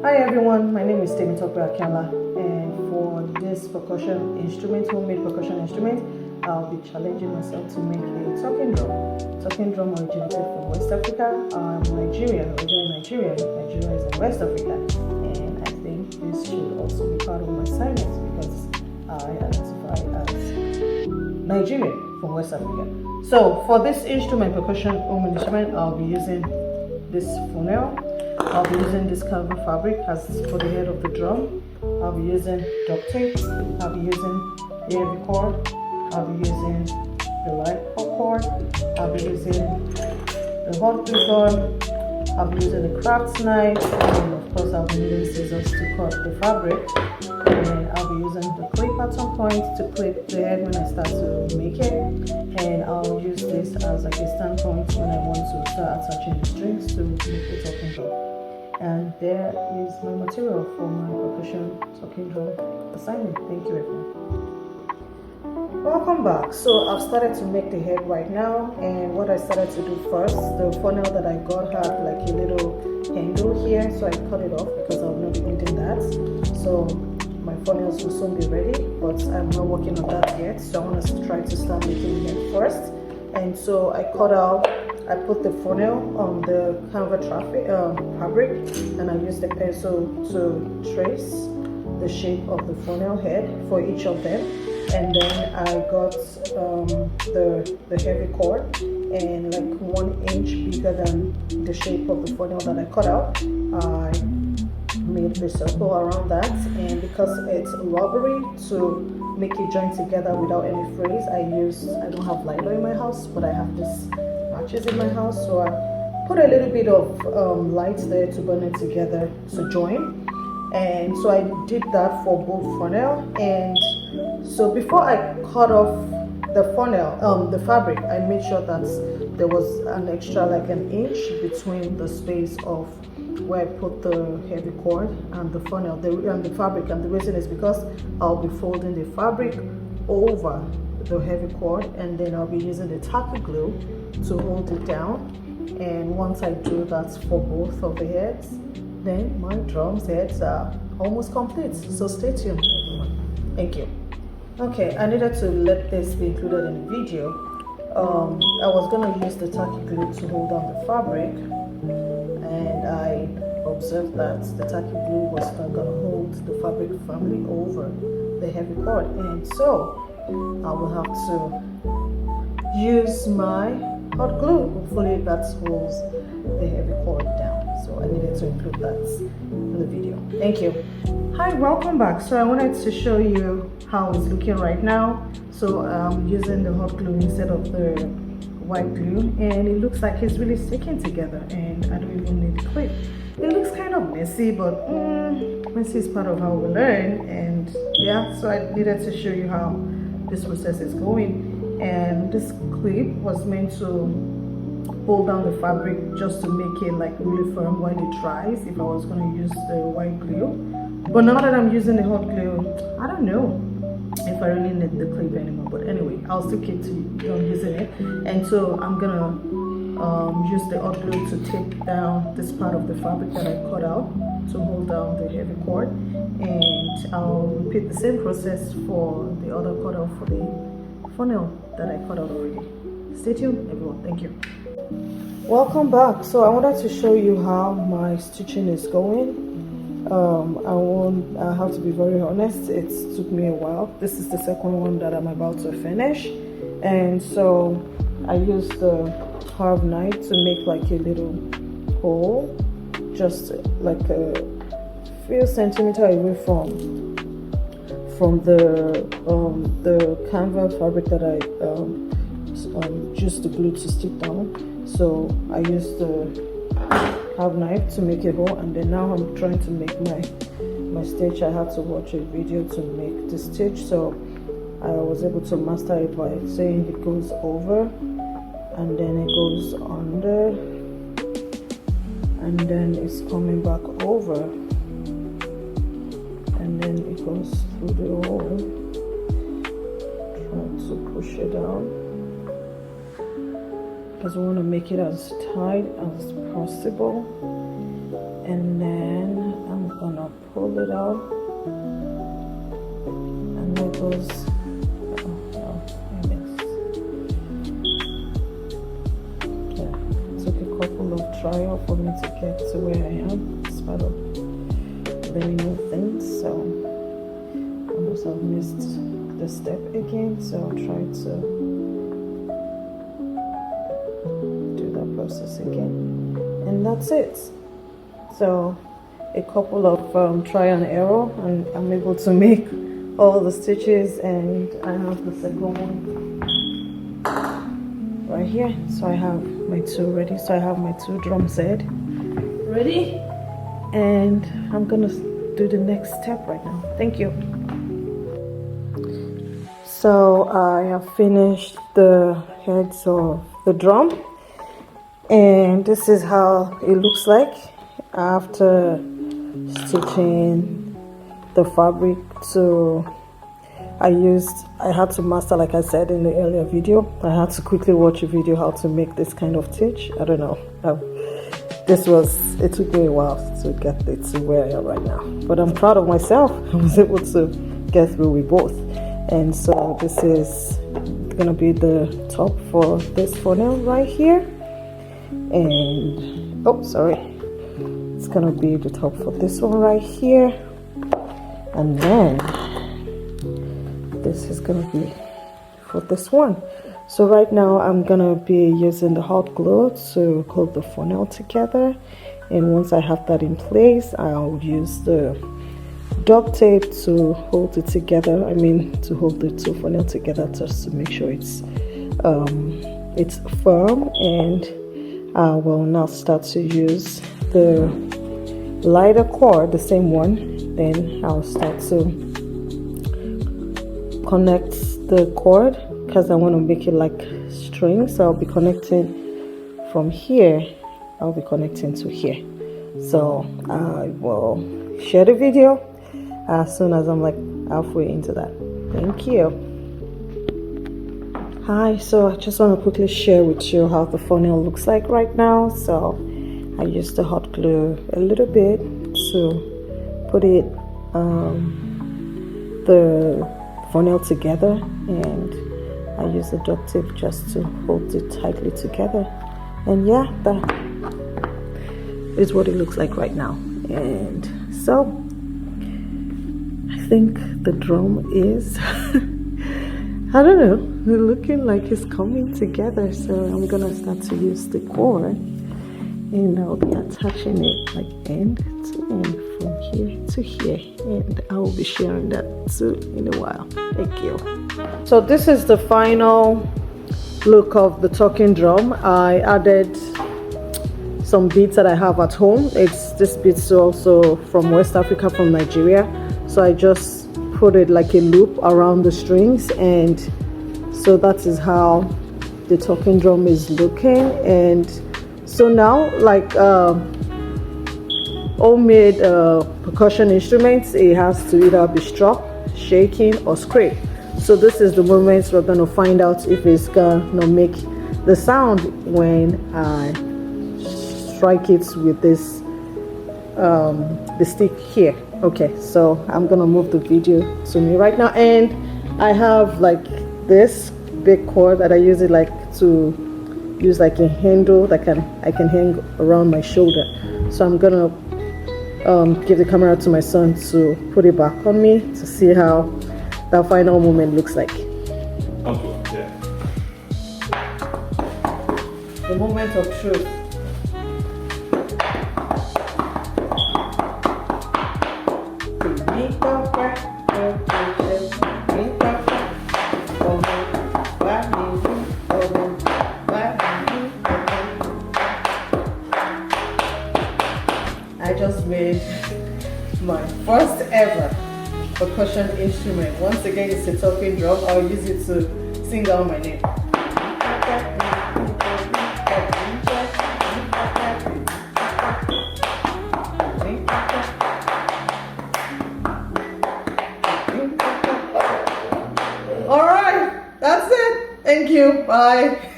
Hi everyone, my name is Temitope Akinola, and for this percussion instrument, homemade percussion instrument, I'll be challenging myself to make a talking drum. Talking drum originated from West Africa. I'm Nigerian, originally Nigerian. Nigeria is in West Africa, and I think this should also be part of my assignments because I identify as Nigerian from West Africa. So for this instrument, percussion home instrument, I'll be using this funnel. I'll be using this carbon fabric as for the head of the drum. I'll be using duct tape. I'll be using the heavy cord. I'll be using the light cord. I'll be using the hot glue gun. I'll be using the craft knife, and of course I'll be using scissors to cut the fabric. And I'll be using the clip at some point to clip the head when I start to make it. And I'll use this as like a standpoint when I want to start attaching the strings to make the talking drum. And there is my material for my percussion talking drum assignment. Thank you everyone. Welcome back. So I've started to make the head right now, and what I started to do first, the funnel that I got had like a little handle here, so I cut it off because I will not be needing that. So my funnels will soon be ready, but I'm not working on that yet, so I want to try to start making the head first. And so I put the funnel on the canvas fabric, and I used the pencil to trace the shape of the funnel head for each of them. And then I got the heavy cord, and like 1 inch bigger than the shape of the funnel that I cut out, I made the circle around that. And because it's rubbery, to make it join together without any frizz, I don't have lighter in my house, but I have this matches in my house, so I put a little bit of light there to burn it together to join. And so I did that for both funnel. And so before I cut off the funnel, the fabric, I made sure that there was an extra like 1 inch between the space of where I put the heavy cord and the funnel and the fabric. And the reason is because I'll be folding the fabric over the heavy cord, and then I'll be using the tacky glue to hold it down. And once I do that for both of the heads, then my drum's heads are almost complete. So stay tuned everyone. Thank you. Okay, I needed to let this be included in the video. I was going to use the tacky glue to hold down the fabric, and I observed that the tacky glue was not going to hold the fabric firmly over the heavy cord, and so I will have to use my hot glue. Hopefully that holds the heavy cord down. So I needed to include that in the video. Thank you. Hi, welcome back. So I wanted to show you how it's looking right now. So I'm using the hot glue instead of the white glue, and it looks like it's really sticking together, and I don't even need a clip. It looks kind of messy, but messy is part of how we learn. And yeah, so I needed to show you how this process is going. And this clip was meant to pull down the fabric just to make it like really firm when it dries, if I was going to use the white glue. But now that I'm using the hot glue, I don't know if I really need the clip anymore. But anyway, I'll still keep using it. And so I'm gonna use the hot glue to tape down this part of the fabric that I cut out to hold down the heavy cord. And I'll repeat the same process for the other cutout for the funnel that I cut out already. Stay tuned everyone. Thank you. Welcome back. So I wanted to show you how my stitching is going. I have to be very honest, it took me a while. This is the second one that I'm about to finish, and so I used the carved knife to make like a little hole, just like a few centimeters away from the canvas fabric that I used the glue to stick down. So I used the carved knife to make a hole, and then now I'm trying to make my stitch. I had to watch a video to make the stitch, so I was able to master it by saying it goes over, and then it goes under, and then it's coming back over, and then it goes through the hole. Try to push it down because we want to make it as tight as possible. and then I'm gonna pull it out, and it goes. Trial for me to get to where I am. It's part of learning new things, so I must have missed the step again, so I'll try to do that process again, and that's it. So a couple of try and error, and I'm able to make all the stitches, and I have the second one right here. So I have my two ready. So I have my 2 drum set ready, and I'm gonna do the next step right now. Thank you. So I have finished the heads of the drum, and this is how it looks like after stitching the fabric. So I had to master, like I said in the earlier video, I had to quickly watch a video how to make this kind of stitch. I don't know, it took me a while to get it to where I am right now, but I'm proud of myself. I was able to get through with both. And so this is gonna be the top for this funnel right here, and oh sorry, it's gonna be the top for this one right here, and then this is gonna be for this one. So right now I'm gonna be using the hot glue to hold the funnel together, and once I have that in place, I'll use the duct tape to hold it together. I mean, to hold the 2 funnel together, just to make sure it's firm. And I will now start to use the lighter cord, the same one. Then I'll start to connect the cord, because I want to make it like string. So I'll be connecting from here, I'll be connecting to here. So I will share the video as soon as I'm like halfway into that. Thank you. Hi, so I just want to quickly share with you how the funnel looks like right now. So I used the hot glue a little bit to put it the funnel together, and I use the duct tape just to hold it tightly together. And yeah, that is what it looks like right now. And so I think the drum is I don't know, looking like it's coming together. So I'm gonna start to use the cord, and I'll be attaching it like end to end from here to here, and I will be sharing that too in a while. Thank you. So this is the final look of the talking drum. I added some beads that I have at home. It's this beads also from West Africa, from Nigeria. So I just put it like a loop around the strings, and so that is how the talking drum is looking. And so now, like homemade percussion instruments, it has to either be struck, shaking, or scrape. So this is the moment we're going to find out if it's gonna make the sound when I strike it with this the stick here. Okay, so I'm gonna move the video to me right now, and I have like this big cord that I use it like to use like a handle that I can hang around my shoulder. So I'm gonna give the camera to my son to put it back on me to see how that final moment looks like. Okay, yeah. The moment of truth. I just made my first ever percussion instrument. Once again, it's a talking drum. I'll use it to sing out my name. All right, that's it. Thank you. Bye.